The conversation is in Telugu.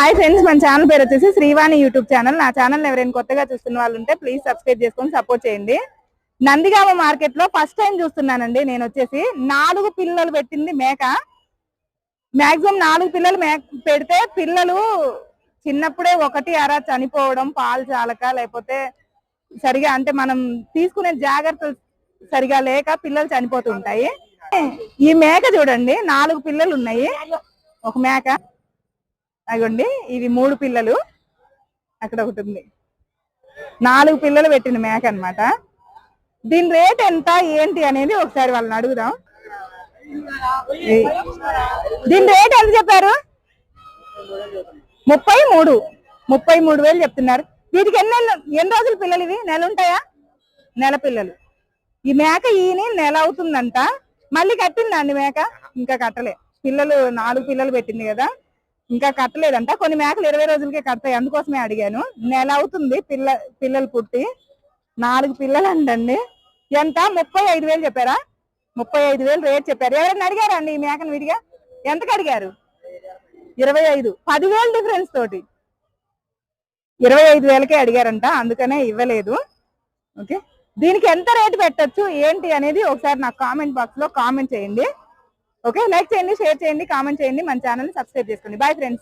హాయ్ ఫ్రెండ్స్, మన ఛానల్ పేరు వచ్చేసి శ్రీవాణి యూట్యూబ్ ఛానల్. నా ఛానల్ ఎవరైనా కొత్తగా చూస్తున్న వాళ్ళు ఉంటే ప్లీజ్ సబ్స్క్రైబ్ చేసుకొని సపోర్ట్ చేయండి. నందిగామ మార్కెట్ లో ఫస్ట్ టైం చూస్తున్నానండి. నేను వచ్చేసి 4 పిల్లలు పెట్టింది మేక. మాక్సిమం 4 పిల్లలు పెడితే పిల్లలు చిన్నప్పుడే 1 అర చనిపోవడం, పాలు చాలక లేకపోతే సరిగా అంటే మనం తీసుకునే జాగ్రత్తలు సరిగా లేక పిల్లలు చనిపోతూ ఉంటాయి. ఈ మేక చూడండి, 4 పిల్లలు ఉన్నాయి. ఒక మేక అగోండి, ఇవి 3 పిల్లలు, అక్కడ ఒకటి ఉంది. 4 పిల్లలు పెట్టిన మేక అన్నమాట. దీని రేట్ ఎంత ఏంటి అనేది ఒకసారి వాళ్ళని అడుగుదాం. దీని రేట్ ఎంత చెప్పారు? 33,000 చెప్తున్నారు. వీటికి ఎన్ని రోజుల పిల్లలు? ఇవి నెల ఉంటాయా? నెల పిల్లలు. ఈ మేక ఈయన నెల అవుతుందంట. మళ్ళీ కట్టిందండి మేక? ఇంకా కట్టలే. పిల్లలు 4 పిల్లలు పెట్టింది కదా, ఇంకా కట్టలేదంట. కొన్ని మేకలు 20 రోజులకే కడతాయి, అందుకోసమే అడిగాను. నెల అవుతుంది పిల్లలు పుట్టి. 4 పిల్లలు అంటండి. ఎంత? 35,000 చెప్పారా? 35,000 రేట్ చెప్పారు. ఎవరైనా అడిగారా అండి ఈ మేకను విడిగా? ఎంతకు అడిగారు? 25. 10,000 డిఫరెన్స్ తోటి 25,000కే అడిగారంట, అందుకనే ఇవ్వలేదు. ఓకే, దీనికి ఎంత రేటు పెట్టచ్చు ఏంటి అనేది ఒకసారి నాకు కామెంట్ బాక్స్ లో కామెంట్ చేయండి. ఓకే, లైక్ చేయండి, షేర్ చేయండి, కామెంట్ చేయండి, మన ఛానల్ ని సబ్స్క్రైబ్ చేసుకోండి. Bye friends.